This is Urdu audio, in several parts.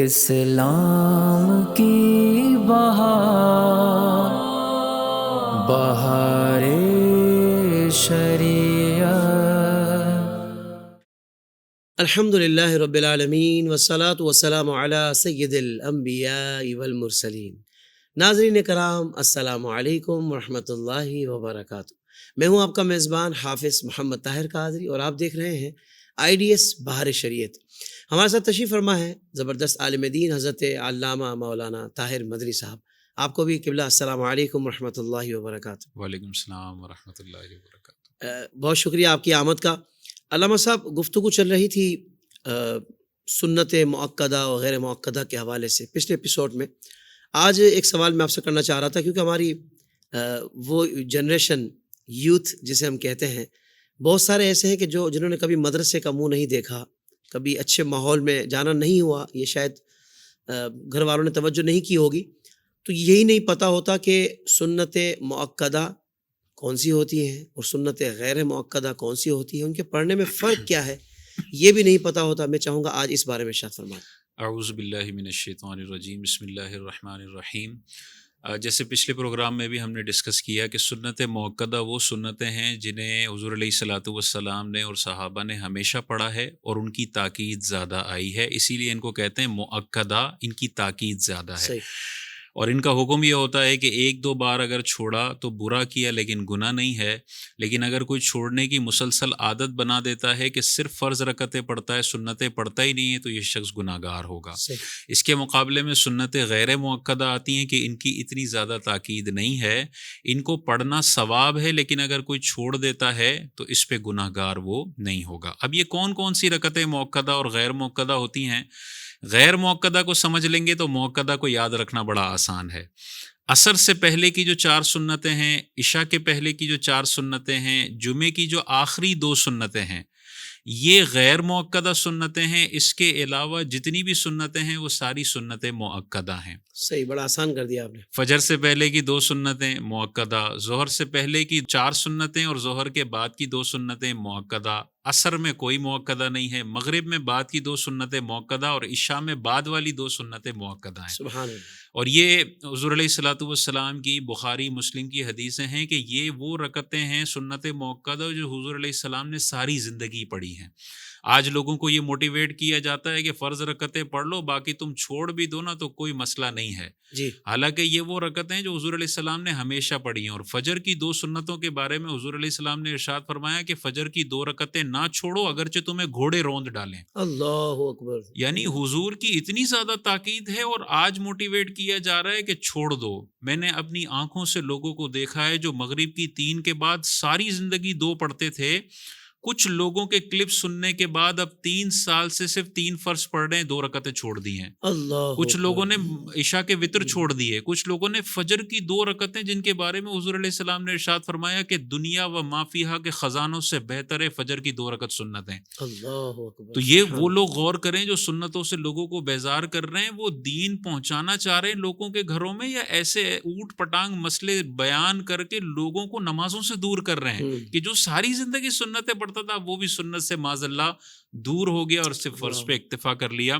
اسلام کی بہار بہار شریعت۔ الحمد للہ رب العالمین والصلاة والسلام علی سید الانبیاء والمرسلین۔ ناظرین کرام، السلام علیکم ورحمۃ اللہ وبرکاتہ۔ میں ہوں آپ کا میزبان حافظ محمد طاہر قادری اور آپ دیکھ رہے ہیں IDS بہار شریعت۔ ہمارے ساتھ تشریف فرما ہے زبردست عالم دین حضرت علامہ مولانا طاہر مدنی صاحب۔ آپ کو بھی قبلہ السلام علیکم ورحمۃ اللہ وبرکاتہ۔ وعلیکم السلام ورحمۃ اللہ وبرکاتہ۔ بہت شکریہ آپ کی آمد کا۔ علامہ صاحب، گفتگو چل رہی تھی سنت مؤکدہ اور غیر مؤکدہ کے حوالے سے پچھلے ایپیسوڈ میں۔ آج ایک سوال میں آپ سے کرنا چاہ رہا تھا، کیونکہ ہماری وہ جنریشن یوتھ جسے ہم کہتے ہیں، بہت سارے ایسے ہیں کہ جنہوں نے کبھی مدرسے کا منہ نہیں دیکھا، کبھی اچھے ماحول میں جانا نہیں ہوا، یہ شاید گھر والوں نے توجہ نہیں کی ہوگی، تو یہی نہیں پتہ ہوتا کہ سنت مؤکدہ کون سی ہوتی ہیں اور سنت غیر مؤکدہ کون سی ہوتی ہیں، ان کے پڑھنے میں فرق کیا ہے، یہ بھی نہیں پتہ ہوتا۔ میں چاہوں گا آج اس بارے میں ارشاد فرمائیں۔ اعوذ باللہ من الشیطان الرجیم، بسم اللہ الرحمن الرحیم۔ جیسے پچھلے پروگرام میں بھی ہم نے ڈسکس کیا کہ سنت مؤکدہ وہ سنتیں ہیں جنہیں حضور علیہ الصلاۃ والسلام نے اور صحابہ نے ہمیشہ پڑھا ہے اور ان کی تاکید زیادہ آئی ہے، اسی لیے ان کو کہتے ہیں مؤکدہ، ان کی تاکید زیادہ ہے۔ صحیح۔ اور ان کا حکم یہ ہوتا ہے کہ ایک دو بار اگر چھوڑا تو برا کیا لیکن گناہ نہیں ہے، لیکن اگر کوئی چھوڑنے کی مسلسل عادت بنا دیتا ہے کہ صرف فرض رکعتیں پڑھتا ہے، سنتیں پڑھتا ہی نہیں ہے، تو یہ شخص گناہ گار ہوگا۔ صحیح۔ اس کے مقابلے میں سنتیں غیر مؤکدہ آتی ہیں کہ ان کی اتنی زیادہ تاکید نہیں ہے، ان کو پڑھنا ثواب ہے، لیکن اگر کوئی چھوڑ دیتا ہے تو اس پہ گناہ گار وہ نہیں ہوگا۔ اب یہ کون کون سی رکعتیں مؤکدہ اور غیر مؤکدہ ہوتی ہیں؟ غیر مؤکدہ کو سمجھ لیں گے تو مؤکدہ کو یاد رکھنا بڑا آسان ہے۔ عصر سے پہلے کی جو 4 سنتیں ہیں، عشاء کے پہلے کی جو 4 سنتیں ہیں، جمعے کی جو آخری 2 سنتیں ہیں، یہ غیر مؤکدہ سنتیں ہیں۔ اس کے علاوہ جتنی بھی سنتیں ہیں وہ ساری سنتیں مؤکدہ ہیں۔ صحیح، بڑا آسان کر دیا آپ نے۔ فجر سے پہلے کی 2 سنتیں مؤکدہ، ظہر سے پہلے کی 4 سنتیں اور ظہر کے بعد کی 2 سنتیں مؤکدہ، عصر میں کوئی مؤکدہ نہیں ہے، مغرب میں بعد کی 2 سنتیں مؤکدہ اور عشاء میں بعد والی 2 سنتیں مؤکدہ ہیں۔ سبحان اللہ۔ اور یہ حضور علیہ الصلاۃ والسلام کی بخاری مسلم کی حدیثیں ہیں کہ یہ وہ رکعتیں ہیں سنت مؤکدہ جو حضور علیہ السلام نے ساری زندگی پڑھی ہیں۔ آج لوگوں کو یہ موٹیویٹ کیا جاتا ہے کہ فرض رکعتیں پڑھ لو، باقی تم چھوڑ بھی دو نا تو کوئی مسئلہ نہیں ہے۔ جی۔ حالانکہ یہ وہ رکعتیں ہیں جو حضور علیہ السلام نے ہمیشہ پڑھی ہیں۔ اور فجر کی 2 سنتوں کے بارے میں حضور علیہ السلام نے ارشاد فرمایا کہ فجر کی 2 رکعتیں نہ چھوڑو اگرچہ تمہیں گھوڑے روند ڈالیں۔ اللہ اکبر۔ یعنی حضور کی اتنی زیادہ تاکید ہے اور آج موٹیویٹ کیا جا رہا ہے کہ چھوڑ دو۔ میں نے اپنی آنکھوں سے لوگوں کو دیکھا ہے جو مغرب کی 3 کے بعد ساری زندگی 2 پڑھتے تھے، کچھ لوگوں کے کلپ سننے کے بعد اب 3 سال سے صرف 3 فرض پڑھ رہے ہیں، 2 رکعتیں چھوڑ دی ہیں۔ اللہ کچھ اکبر۔ لوگوں نے عشاء کے وتر چھوڑ دیے، کچھ لوگوں نے فجر کی 2 رکعتیں جن کے بارے میں حضور علیہ السلام نے ارشاد فرمایا کہ دنیا و ما فیہا کے خزانوں سے بہتر ہے فجر کی 2 رکعت سنت ہیں۔ اللہ اکبر۔ تو یہ وہ لوگ غور کریں جو سنتوں سے لوگوں کو بیزار کر رہے ہیں، وہ دین پہنچانا چاہ رہے ہیں لوگوں کے گھروں میں، یا ایسے اوٹ پٹانگ مسئلے بیان کر کے لوگوں کو نمازوں سے دور کر رہے ہیں کہ جو ساری زندگی سنتیں پڑھتا تھا وہ بھی سنت سے معاذ اللہ دور ہو گیا اور صرف فرض پہ اکتفا کر لیا۔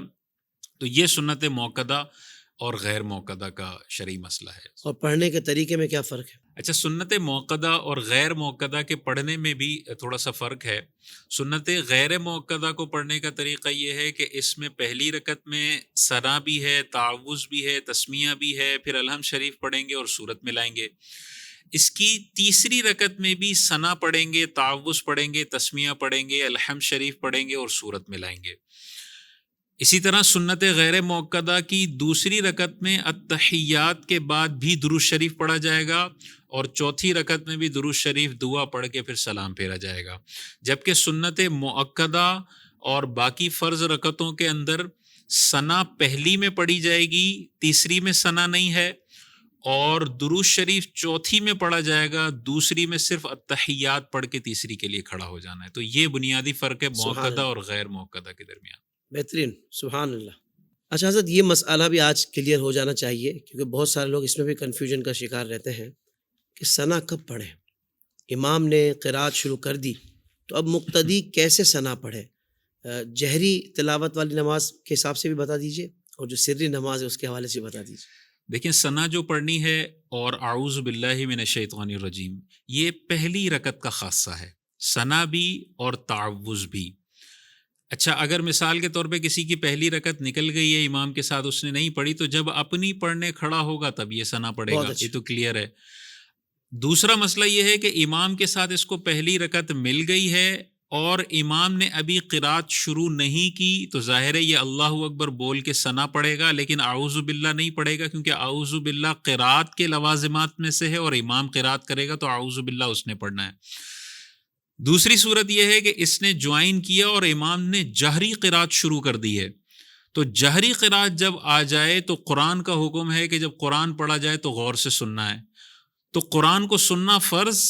تو یہ سنت موقدہ اور غیر موقدہ کا شرعی مسئلہ ہے۔ اور پڑھنے کے طریقے میں کیا فرق ہے؟ اچھا، سنت موقدہ اور غیر موقدہ کے پڑھنے میں بھی تھوڑا سا فرق ہے۔ سنت غیر موقدہ کو پڑھنے کا طریقہ یہ ہے کہ اس میں پہلی رکعت میں ثنا بھی ہے، تعوذ بھی ہے، تسمیہ بھی ہے، پھر الحمد شریف پڑھیں گے اور سورت ملائیں گے۔ اس کی تیسری رکعت میں بھی ثنا پڑھیں گے، تعوذ پڑھیں گے، تسمیہ پڑھیں گے، الحمد شریف پڑھیں گے اور سورت ملائیں گے۔ اسی طرح سنت غیر موقدہ کی دوسری رکعت میں التحیات کے بعد بھی درود شریف پڑھا جائے گا اور چوتھی رکعت میں بھی درود شریف دعا پڑھ کے پھر سلام پھیرا جائے گا۔ جبکہ سنت مؤکدہ اور باقی فرض رکعتوں کے اندر ثنا پہلی میں پڑھی جائے گی، تیسری میں ثنا نہیں ہے، اور درود شریف چوتھی میں پڑھا جائے گا، دوسری میں صرف التحیات پڑھ کے تیسری کے لیے کھڑا ہو جانا ہے۔ تو یہ بنیادی فرق ہے موقدہ اور غیر موقدہ کے درمیان۔ بہترین، سبحان اللہ۔ اچھا حضرت، یہ مسئلہ بھی آج کلیئر ہو جانا چاہیے، کیونکہ بہت سارے لوگ اس میں بھی کنفیوژن کا شکار رہتے ہیں کہ ثنا کب پڑھیں۔ امام نے قرات شروع کر دی تو اب مقتدی کیسے ثنا پڑھے؟ جہری تلاوت والی نماز کے حساب سے بھی بتا دیجیے، اور جو سری نماز ہے اس کے حوالے سے بتا دیجیے. دیکھیں ثنا جو پڑھنی ہے اور اعوذ باللہ من الشیطان الرجیم یہ پہلی رکعت کا خاصہ ہے، ثنا بھی اور تعوذ بھی. اچھا اگر مثال کے طور پہ کسی کی پہلی رکعت نکل گئی ہے امام کے ساتھ اس نے نہیں پڑھی تو جب اپنی پڑھنے کھڑا ہوگا تب یہ ثنا پڑھے بہت گا، اچھا. یہ تو کلیئر ہے. دوسرا مسئلہ یہ ہے کہ امام کے ساتھ اس کو پہلی رکعت مل گئی ہے اور امام نے ابھی قرات شروع نہیں کی تو ظاہر ہے یہ اللہ اکبر بول کے ثنا پڑھے گا لیکن اعوذ باللہ نہیں پڑھے گا، کیونکہ اعوذ باللہ قرات کے لوازمات میں سے ہے اور امام قرات کرے گا تو اعوذ باللہ اس نے پڑھنا ہے. دوسری صورت یہ ہے کہ اس نے جوائن کیا اور امام نے جہری قرات شروع کر دی ہے، تو جہری قرات جب آ جائے تو قرآن کا حکم ہے کہ جب قرآن پڑھا جائے تو غور سے سننا ہے. تو قرآن کو سننا فرض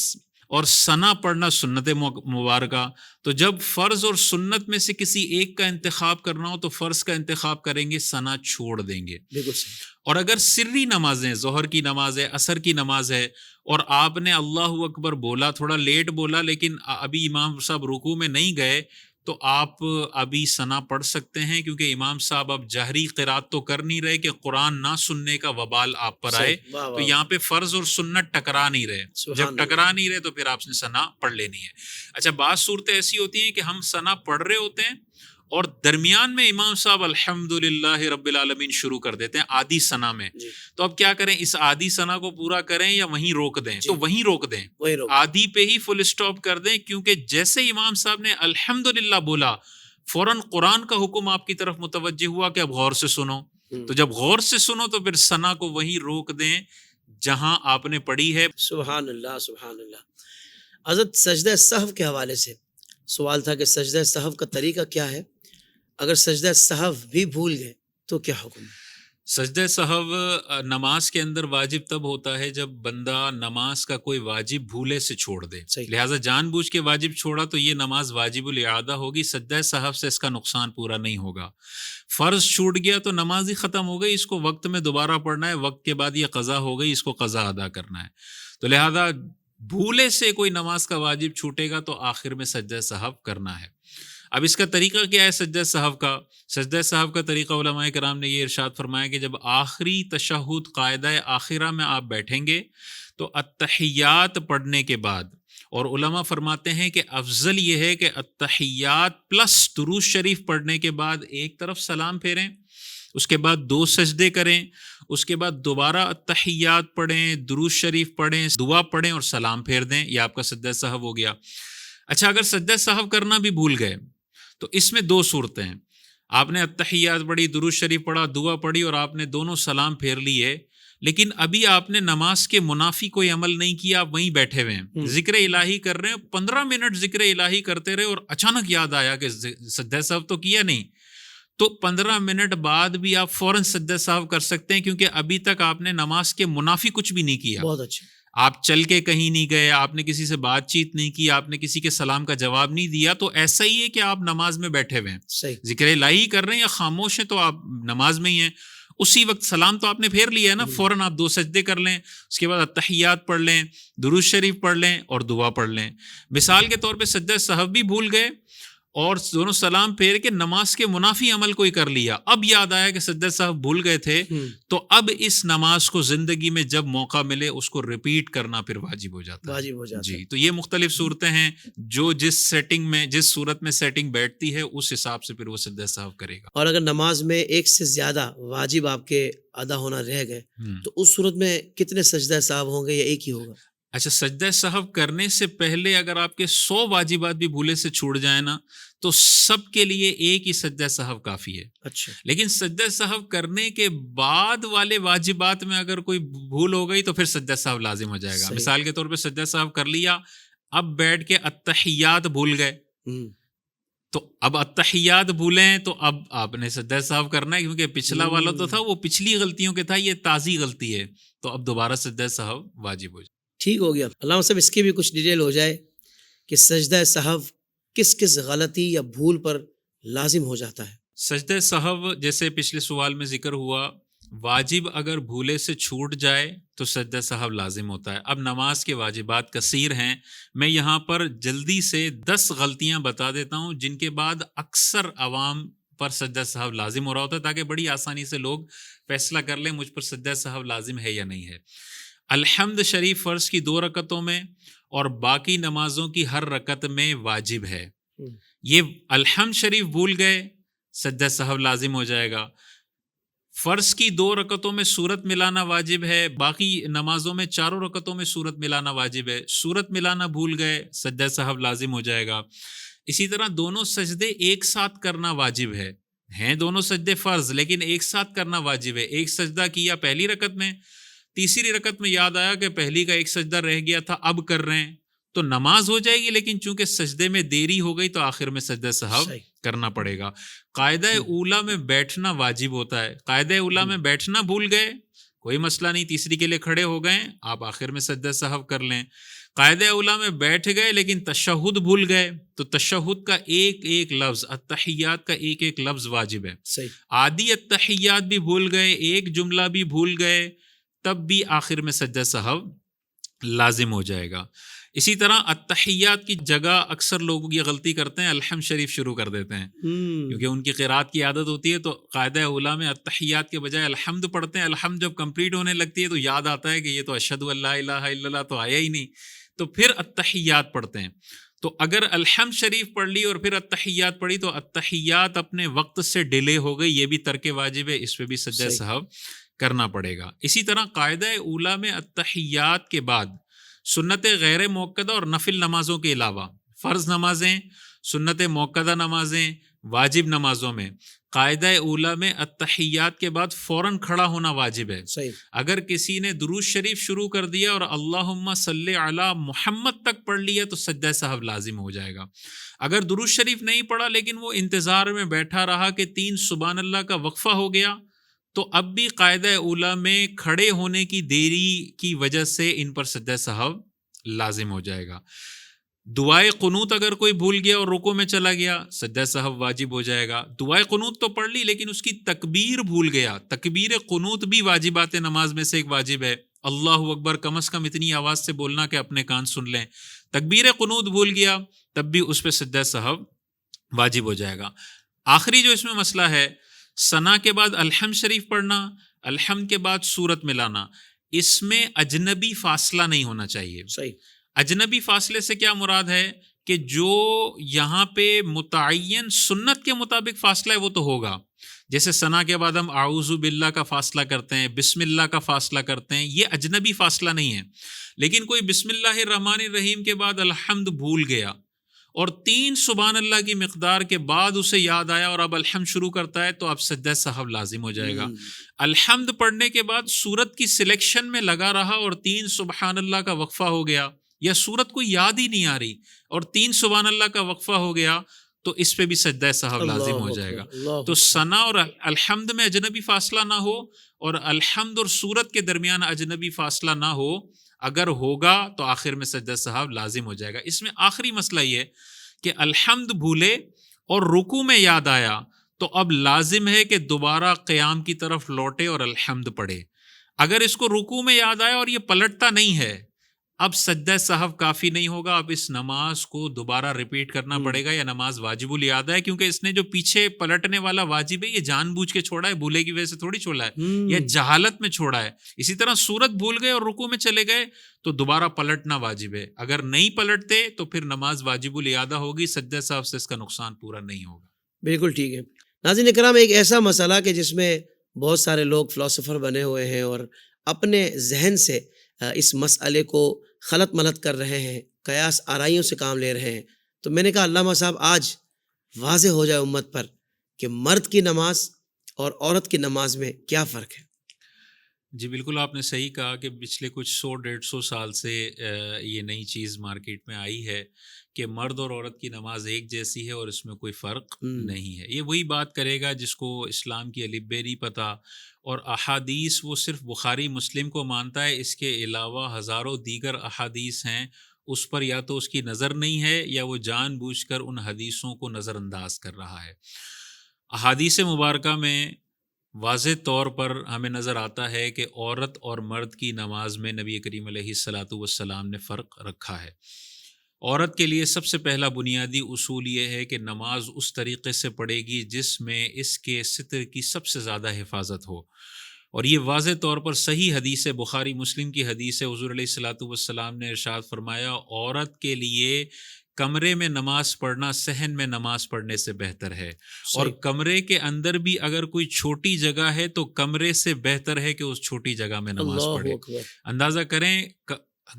اور ثنا پڑھنا سنت مبارکہ. تو جب فرض اور سنت میں سے کسی ایک کا انتخاب کرنا ہو تو فرض کا انتخاب کریں گے، ثنا چھوڑ دیں گے. بالکل صحیح. اور اگر سری نمازیں ظہر کی نماز ہے، عصر کی نماز ہے اور آپ نے اللہ اکبر بولا، تھوڑا لیٹ بولا لیکن ابھی امام صاحب رکوع میں نہیں گئے تو آپ ابھی ثنا پڑھ سکتے ہیں، کیونکہ امام صاحب اب جہری قرات تو کر نہیں رہے کہ قرآن نہ سننے کا وبال آپ پر آئے. صحیح. واہ تو واہ. یہاں پہ فرض اور سنت ٹکرا نہیں رہے. سبحان جب اللہ. ٹکرا نہیں رہے تو پھر آپ نے ثنا پڑھ لینی ہے. اچھا بعض صورتیں ایسی ہوتی ہیں کہ ہم ثنا پڑھ رہے ہوتے ہیں اور درمیان میں امام صاحب الحمدللہ رب العالمین شروع کر دیتے ہیں آدھی ثنا میں. جی. تو اب کیا کریں، اس آدھی ثنا کو پورا کریں یا وہیں روک دیں؟ جی. تو وہیں روک دیں، وہی روک. آدھی پہ ہی فل اسٹاپ کر دیں، کیونکہ جیسے امام صاحب نے الحمدللہ بولا فوراً قرآن کا حکم آپ کی طرف متوجہ ہوا کہ اب غور سے سنو. تو جب غور سے سنو تو پھر ثنا کو وہیں روک دیں جہاں آپ نے پڑھی ہے. سبحان اللہ سبحان اللہ. حضرت سجدہ سہو کے حوالے سے سوال تھا کہ سجدہ سہو کا طریقہ کیا ہے؟ اگر سجدہ سہو بھی بھول گئے تو کیا حکم ہے؟ سجدہ سہو نماز کے اندر واجب تب ہوتا ہے جب بندہ نماز کا کوئی واجب بھولے سے چھوڑ دے. صحیح. لہٰذا جان بوجھ کے واجب چھوڑا تو یہ نماز واجب الاعادہ ہوگی، سجدہ سہو سے اس کا نقصان پورا نہیں ہوگا. فرض چھوٹ گیا تو نماز ہی ختم ہو گئی، اس کو وقت میں دوبارہ پڑھنا ہے، وقت کے بعد یہ قضا ہو گئی، اس کو قضا ادا کرنا ہے. تو لہٰذا بھولے سے کوئی نماز کا واجب چھوٹے گا تو آخر میں سجدہ سہو کرنا ہے. اب اس کا طریقہ کیا ہے سجدہ سہو کا؟ سجدہ سہو کا طریقہ علماء کرام نے یہ ارشاد فرمایا کہ جب آخری تشہد قاعدہ آخرہ میں آپ بیٹھیں گے تو التحیات پڑھنے کے بعد، اور علماء فرماتے ہیں کہ افضل یہ ہے کہ التحیات پلس درود شریف پڑھنے کے بعد ایک طرف سلام پھیریں، اس کے بعد 2 سجدے کریں، اس کے بعد دوبارہ التحیات پڑھیں، درود شریف پڑھیں، دعا پڑھیں اور سلام پھیر دیں. یہ آپ کا سجدہ سہو ہو گیا. اچھا اگر سجدہ سہو کرنا بھی بھول گئے تو اس میں 2 صورتیں ہیں. آپ نے التحیات پڑھی، درود شریف پڑھا، دعا پڑھی اور آپ نے دونوں سلام پھیر لیے، لیکن ابھی آپ نے نماز کے منافی کوئی عمل نہیں کیا، آپ وہیں بیٹھے ہوئے ہیں، ذکر الہی کر رہے ہیں، 15 منٹ ذکر الہی کرتے رہے اور اچانک یاد آیا کہ سجدہ سہو تو کیا نہیں، تو 15 منٹ بعد بھی آپ فوراً سجدہ سہو کر سکتے ہیں، کیونکہ ابھی تک آپ نے نماز کے منافی کچھ بھی نہیں کیا. بہت اچھا. آپ چل کے کہیں نہیں گئے، آپ نے کسی سے بات چیت نہیں کی، آپ نے کسی کے سلام کا جواب نہیں دیا، تو ایسا ہی ہے کہ آپ نماز میں بیٹھے ہوئے ہیں، صحیح. ذکر الہی کر رہے ہیں یا خاموش ہیں تو آپ نماز میں ہی ہیں. اسی وقت سلام تو آپ نے پھیر لیا ہے نا، فوراً آپ 2 سجدے کر لیں، اس کے بعد التحیات پڑھ لیں، درود شریف پڑھ لیں اور دعا پڑھ لیں. مثال کے طور پہ سجدہ سہو بھی بھول گئے اور دونوں سلام پھیر کے نماز کے منافی عمل کوئی کر لیا، اب یاد آیا کہ سجدہ سہو بھول گئے تھے، تو اب اس نماز کو زندگی میں جب موقع ملے اس کو ریپیٹ کرنا پھر واجب ہو جاتا ہے. واجب ہو جاتا ہے. جی. تو یہ مختلف صورتیں ہیں، جو جس سیٹنگ میں جس صورت میں سیٹنگ بیٹھتی ہے اس حساب سے پھر وہ سجدہ سہو کرے گا. اور اگر نماز میں ایک سے زیادہ واجب آپ کے ادا ہونا رہ گئے تو اس صورت میں کتنے سجدہ سہو ہوں گے یا ایک ہی ہوگا؟ اچھا سجدہ سہو کرنے سے پہلے اگر آپ کے 100 واجبات بھی بھولے سے چھوٹ جائیں نا تو سب کے لیے ایک ہی سجدہ سہو کافی ہے. اچھا. لیکن سجدہ سہو کرنے کے بعد والے واجبات میں اگر کوئی بھول ہو گئی تو پھر سجدہ سہو لازم ہو جائے گا. صحیح. مثال کے طور پہ سجدہ سہو کر لیا، اب بیٹھ کے التحیات بھول گئے، تو اب التحیات بھولیں تو اب آپ نے سجدہ سہو کرنا ہے، کیونکہ پچھلا والا تو تھا وہ پچھلی غلطیوں کے تھا، یہ تازی غلطی ہے، تو اب دوبارہ سجدہ سہو واجب ہو جائے. ٹھیک ہو گیا. علامہ صاحب اس کی بھی کچھ ڈیٹیل ہو جائے کہ سجدہ سہو کس کس غلطی یا بھول پر لازم ہو جاتا ہے؟ سجدہ سہو جیسے پچھلے سوال میں ذکر ہوا، واجب اگر بھولے سے چھوٹ جائے تو سجدہ سہو لازم ہوتا ہے. اب نماز کے واجبات کثیر ہیں، میں یہاں پر جلدی سے 10 غلطیاں بتا دیتا ہوں جن کے بعد اکثر عوام پر سجدہ سہو لازم ہو رہا ہوتا ہے، تاکہ بڑی آسانی سے لوگ فیصلہ کر لیں مجھ پر سجدہ سہو لازم ہے یا نہیں ہے۔ الحمد شریف فرض کی 2 رکعتوں میں اور باقی نمازوں کی ہر رکعت میں واجب ہے۔ یہ الحمد شریف بھول گئے سجدہ سہو لازم ہو جائے گا۔ فرض کی 2 رکعتوں میں سورت ملانا واجب ہے، باقی نمازوں میں 4 رکعتوں میں سورت ملانا واجب ہے۔ سورت ملانا بھول گئے سجدہ سہو لازم ہو جائے گا۔ اسی طرح دونوں سجدے ایک ساتھ کرنا واجب ہے، ہیں دونوں سجدے فرض لیکن ایک ساتھ کرنا واجب ہے۔ ایک سجدہ کیا پہلی رکعت میں، تیسری رکعت میں یاد آیا کہ پہلی کا ایک سجدہ رہ گیا تھا، اب کر رہے ہیں تو نماز ہو جائے گی، لیکن چونکہ سجدے میں دیری ہو گئی تو آخر میں سجدہ سہو صحیح۔ کرنا پڑے گا۔ قاعدہ اولیٰ میں بیٹھنا واجب ہوتا ہے، قاعدہ اولیٰ میں بیٹھنا بھول گئے کوئی مسئلہ نہیں، تیسری کے لیے کھڑے ہو گئے آپ آخر میں سجدہ سہو کر لیں۔ قاعدہ اولیٰ میں بیٹھ گئے لیکن تشہد بھول گئے تو تشہد کا ایک ایک لفظ، التحیات کا ایک ایک لفظ واجب ہے۔ صحیح۔ آدھی التحیات بھی بھول گئے، ایک جملہ بھی بھول گئے، تب بھی آخر میں سجدہ سہو لازم ہو جائے گا۔ اسی طرح التحیات کی جگہ اکثر لوگ یہ غلطی کرتے ہیں، الحمد شریف شروع کر دیتے ہیں کیونکہ ان کی قرات کی عادت ہوتی ہے، تو قاعدہ اولیٰ میں التحیات کے بجائے الحمد پڑھتے ہیں۔ الحمد جب کمپلیٹ ہونے لگتی ہے تو یاد آتا ہے کہ یہ تو اشہد ان لا الہ الا اللہ تو آیا ہی نہیں، تو پھر التحیات پڑھتے ہیں۔ تو اگر الحمد شریف پڑھ لی اور پھر التحیات پڑھی تو التحیات اپنے وقت سے ڈیلے ہو گئی، یہ بھی ترک واجب ہے، اس پہ بھی سجدہ صحیح۔ سہو کرنا پڑے گا۔ اسی طرح قاعدہ اولیٰ میں التحیات کے بعد سنت غیر موقدہ اور نفل نمازوں کے علاوہ فرض نمازیں، سنت موقدہ نمازیں، واجب نمازوں میں قاعدہ اولیٰ میں التحیات کے بعد فوراً کھڑا ہونا واجب ہے۔ صحیح۔ اگر کسی نے درود شریف شروع کر دیا اور اللہم صلی علی محمد تک پڑھ لیا تو سجدہ سہو لازم ہو جائے گا۔ اگر درود شریف نہیں پڑھا لیکن وہ انتظار میں بیٹھا رہا کہ 3 سبحان اللہ کا وقفہ ہو گیا تو اب بھی قاعدہ اولیٰ میں کھڑے ہونے کی دیری کی وجہ سے ان پر سجدہ سہو لازم ہو جائے گا۔ دعائے قنوت اگر کوئی بھول گیا اور رکوع میں چلا گیا سجدہ سہو واجب ہو جائے گا۔ دعائے قنوت تو پڑھ لی لیکن اس کی تکبیر بھول گیا، تکبیر قنوت بھی واجبات نماز میں سے ایک واجب ہے۔ اللہ اکبر کم از کم اتنی آواز سے بولنا کہ اپنے کان سن لیں۔ تکبیر قنوت بھول گیا تب بھی اس پہ سجدہ سہو واجب ہو جائے گا۔ آخری جو اس میں مسئلہ ہے، ثنا کے بعد الحمد شریف پڑھنا، الحمد کے بعد سورت ملانا، اس میں اجنبی فاصلہ نہیں ہونا چاہیے۔ صحیح۔ اجنبی فاصلے سے کیا مراد ہے کہ جو یہاں پہ متعین سنت کے مطابق فاصلہ ہے وہ تو ہوگا، جیسے ثنا کے بعد ہم اعوذ باللہ کا فاصلہ کرتے ہیں، بسم اللہ کا فاصلہ کرتے ہیں، یہ اجنبی فاصلہ نہیں ہے۔ لیکن کوئی بسم اللہ الرحمن الرحیم کے بعد الحمد بھول گیا اور 3 سبحان اللہ کی مقدار کے بعد اسے یاد آیا اور اب الحمد شروع کرتا ہے تو اب سجدہ سہو لازم ہو جائے گا۔ الحمد پڑھنے کے بعد سورت کی سلیکشن میں لگا رہا اور 3 سبحان اللہ کا وقفہ ہو گیا، یا سورت کو یاد ہی نہیں آ رہی اور 3 سبحان اللہ کا وقفہ ہو گیا تو اس پہ بھی سجدہ سہو لازم ہو جائے گا۔ تو ثنا اور الحمد میں اجنبی فاصلہ نہ ہو اور الحمد اور سورت کے درمیان اجنبی فاصلہ نہ ہو، اگر ہوگا تو آخر میں سجدہ سہو لازم ہو جائے گا۔ اس میں آخری مسئلہ یہ کہ الحمد بھولے اور رکوع میں یاد آیا تو اب لازم ہے کہ دوبارہ قیام کی طرف لوٹے اور الحمد پڑھے۔ اگر اس کو رکوع میں یاد آیا اور یہ پلٹتا نہیں ہے، اب سجدہ سہو کافی نہیں ہوگا، اب اس نماز کو دوبارہ ریپیٹ کرنا پڑے گا، یا نماز واجب الادا ہے، کیونکہ اس نے جو پیچھے پلٹنے والا واجب ہے یہ جان بوجھ کے چھوڑا ہے، بھولے کی وجہ سے تھوڑی چھوڑا ہے، یا جہالت میں چھوڑا ہے۔ اسی طرح سورت بھول گئے اور رکوع میں چلے گئے تو دوبارہ پلٹنا واجب ہے، اگر نہیں پلٹتے تو پھر نماز واجب الادا ہوگی، سجدہ سہو سے اس کا نقصان پورا نہیں ہوگا۔ بالکل ٹھیک ہے۔ ناظرین کرام، ایک ایسا مسئلہ کہ جس میں بہت سارے لوگ فلاسفر بنے ہوئے ہیں اور اپنے ذہن سے اس مسئلے کو خلط ملط کر رہے ہیں، قیاس آرائیوں سے کام لے رہے ہیں، تو میں نے کہا علامہ صاحب آج واضح ہو جائے امت پر کہ مرد کی نماز اور عورت کی نماز میں کیا فرق ہے۔ جی بالکل، آپ نے صحیح کہا کہ پچھلے کچھ 100-150 سال سے یہ نئی چیز مارکیٹ میں آئی ہے کہ مرد اور عورت کی نماز ایک جیسی ہے اور اس میں کوئی فرق نہیں ہے۔ یہ وہی بات کرے گا جس کو اسلام کی الف بے نہیں پتہ اور احادیث وہ صرف بخاری مسلم کو مانتا ہے، اس کے علاوہ ہزاروں دیگر احادیث ہیں، اس پر یا تو اس کی نظر نہیں ہے یا وہ جان بوجھ کر ان حدیثوں کو نظر انداز کر رہا ہے۔ احادیث مبارکہ میں واضح طور پر ہمیں نظر آتا ہے کہ عورت اور مرد کی نماز میں نبی کریم علیہ الصلاۃ والسلام نے فرق رکھا ہے۔ عورت کے لیے سب سے پہلا بنیادی اصول یہ ہے کہ نماز اس طریقے سے پڑھے گی جس میں اس کے ستر کی سب سے زیادہ حفاظت ہو، اور یہ واضح طور پر صحیح حدیث ہے، بخاری مسلم کی حدیث ہے، حضور علیہ الصلوۃ والسلام نے ارشاد فرمایا عورت کے لیے کمرے میں نماز پڑھنا صحن میں نماز پڑھنے سے بہتر ہے، اور صحیح، کمرے کے اندر بھی اگر کوئی چھوٹی جگہ ہے تو کمرے سے بہتر ہے کہ اس چھوٹی جگہ میں نماز اللہ پڑھے۔ اکبر، اندازہ کریں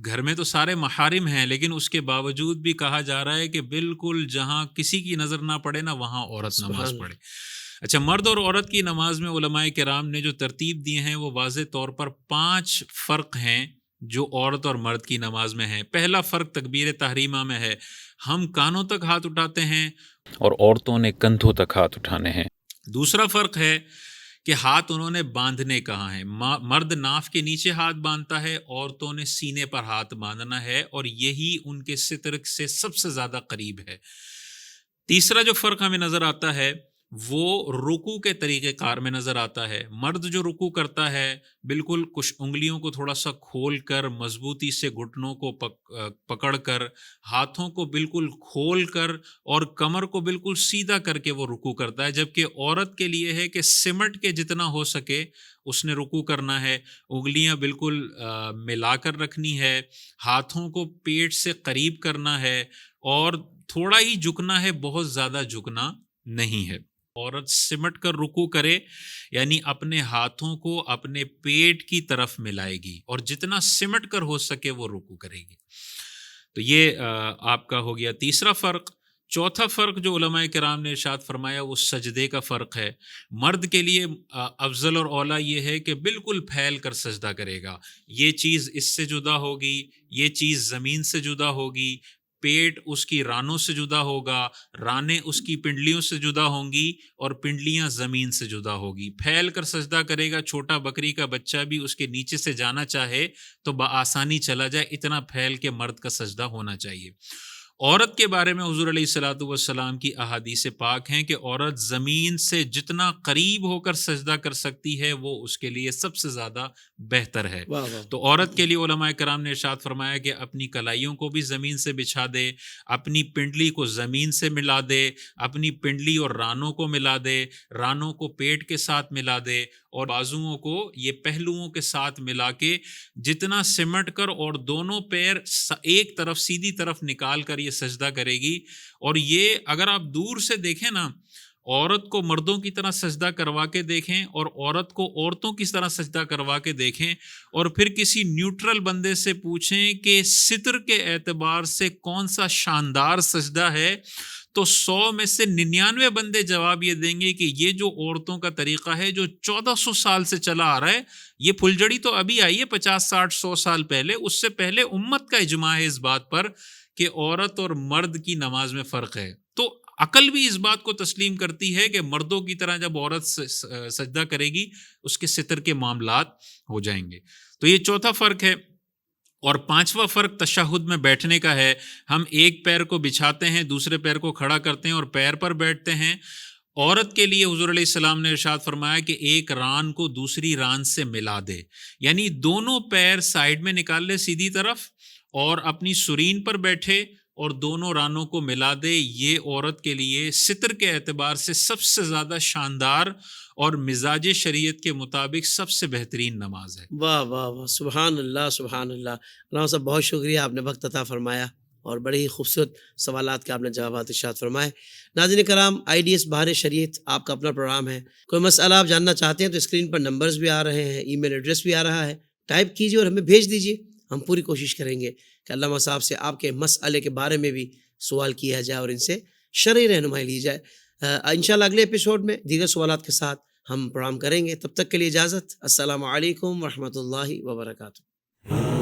گھر میں تو سارے محارم ہیں، لیکن اس کے باوجود بھی کہا جا رہا ہے کہ بالکل جہاں کسی کی نظر نہ پڑے نا وہاں عورت سبحان نماز اللہ، پڑھے۔ اچھا، مرد اور عورت کی نماز میں علماء کرام نے جو ترتیب دی ہیں وہ واضح طور پر 5 فرق ہیں جو عورت اور مرد کی نماز میں ہیں۔ پہلا فرق تکبیر تحریمہ میں ہے، ہم کانوں تک ہاتھ اٹھاتے ہیں اور عورتوں نے کندھوں تک ہاتھ اٹھانے ہیں۔ دوسرا فرق ہے کہ ہاتھ انہوں نے باندھنے کہاں ہیں، مرد ناف کے نیچے ہاتھ باندھتا ہے، عورتوں نے سینے پر ہاتھ باندھنا ہے، اور یہی ان کے ستر سے سب سے زیادہ قریب ہے۔ تیسرا جو فرق ہمیں نظر آتا ہے وہ رکوع کے طریقہ کار میں نظر آتا ہے۔ مرد جو رکوع کرتا ہے بالکل کچھ انگلیوں کو تھوڑا سا کھول کر مضبوطی سے گھٹنوں کو پکڑ کر، ہاتھوں کو بالکل کھول کر اور کمر کو بالکل سیدھا کر کے وہ رکوع کرتا ہے، جبکہ عورت کے لیے ہے کہ سمٹ کے جتنا ہو سکے اس نے رکوع کرنا ہے، انگلیاں بالکل ملا کر رکھنی ہے، ہاتھوں کو پیٹ سے قریب کرنا ہے، اور تھوڑا ہی جھکنا ہے، بہت زیادہ جھکنا نہیں ہے۔ عورت سمٹ کر رکوع کرے یعنی اپنے ہاتھوں کو اپنے پیٹ کی طرف ملائے گی، اور جتنا سمٹ کر ہو سکے وہ رکوع کرے گی۔ تو یہ آپ کا ہو گیا تیسرا فرق۔ چوتھا فرق جو علماء کرام نے ارشاد فرمایا وہ سجدے کا فرق ہے۔ مرد کے لیے افضل اور اولیٰ یہ ہے کہ بالکل پھیل کر سجدہ کرے گا، یہ چیز اس سے جدا ہوگی، یہ چیز زمین سے جدا ہوگی، پیٹ اس کی رانوں سے جدا ہوگا، رانے اس کی پنڈلیوں سے جدا ہوں گی، اور پنڈلیاں زمین سے جدا ہوگی۔ پھیل کر سجدہ کرے گا، چھوٹا بکری کا بچہ بھی اس کے نیچے سے جانا چاہے تو بآسانی چلا جائے، اتنا پھیل کے مرد کا سجدہ ہونا چاہیے۔ عورت کے بارے میں حضور علیہ الصلوۃ والسلام کی احادیث پاک ہیں کہ عورت زمین سے جتنا قریب ہو کر سجدہ کر سکتی ہے وہ اس کے لیے سب سے زیادہ بہتر ہے۔ واہ واہ، تو عورت کے لیے علماء کرام نے ارشاد فرمایا کہ اپنی کلائیوں کو بھی زمین سے بچھا دے، اپنی پنڈلی کو زمین سے ملا دے، اپنی پنڈلی اور رانوں کو ملا دے، رانوں کو پیٹ کے ساتھ ملا دے، اور بازوؤں کو یہ پہلوؤں کے ساتھ ملا کے جتنا سمٹ کر اور دونوں پیر ایک طرف سیدھی طرف نکال کر یہ سجدہ کرے گی۔ اور یہ اگر آپ دور سے دیکھیں نا، عورت کو مردوں کی طرح سجدہ کروا کے دیکھیں اور عورت کو عورتوں کی طرح سجدہ کروا کے دیکھیں، اور پھر کسی نیوٹرل بندے سے پوچھیں کہ ستر کے اعتبار سے کون سا شاندار سجدہ ہے، تو 100 میں سے 99 بندے جواب یہ دیں گے کہ یہ جو عورتوں کا طریقہ ہے جو 1400 سال سے چلا آ رہا ہے، یہ پھلجڑی تو ابھی آئی ہے 50 60 100 سال پہلے، اس سے پہلے امت کا اجماع ہے اس بات پر کہ عورت اور مرد کی نماز میں فرق ہے۔ تو عقل بھی اس بات کو تسلیم کرتی ہے کہ مردوں کی طرح جب عورت سجدہ کرے گی اس کے ستر کے معاملات ہو جائیں گے۔ تو یہ چوتھا فرق ہے۔ اور پانچواں فرق تشہد میں بیٹھنے کا ہے۔ ہم ایک پیر کو بچھاتے ہیں، دوسرے پیر کو کھڑا کرتے ہیں اور پیر پر بیٹھتے ہیں۔ عورت کے لیے حضور علیہ السلام نے ارشاد فرمایا کہ ایک ران کو دوسری ران سے ملا دے، یعنی دونوں پیر سائیڈ میں نکال لے سیدھی طرف اور اپنی سرین پر بیٹھے اور دونوں رانوں کو ملا دے۔ یہ عورت کے لیے ستر کے اعتبار سے سب سے زیادہ شاندار اور مزاج شریعت کے مطابق سب سے بہترین نماز ہے۔ واہ واہ واہ، سبحان اللہ سبحان اللہ۔ علامہ صاحب بہت شکریہ، آپ نے وقت عطا فرمایا اور بڑے ہی خوبصورت سوالات کے آپ نے جوابات ارشاد فرمائے۔ ناظرین کرام، IDS بہار شریعت آپ کا اپنا پروگرام ہے، کوئی مسئلہ آپ جاننا چاہتے ہیں تو اسکرین پر نمبرز بھی آ رہے ہیں، ای میل ایڈریس بھی آ رہا ہے، ٹائپ کیجیے اور ہمیں بھیج دیجیے۔ ہم پوری کوشش کریں گے کہ علامہ صاحب سے آپ کے مسئلے کے بارے میں بھی سوال کیا جائے اور ان سے شرعی رہنمائی لی جائے۔ انشاءاللہ اگلے ایپیسوڈ میں دیگر سوالات کے ساتھ ہم پروگرام کریں گے۔ تب تک کے لیے اجازت، السلام علیکم ورحمۃ اللہ وبرکاتہ۔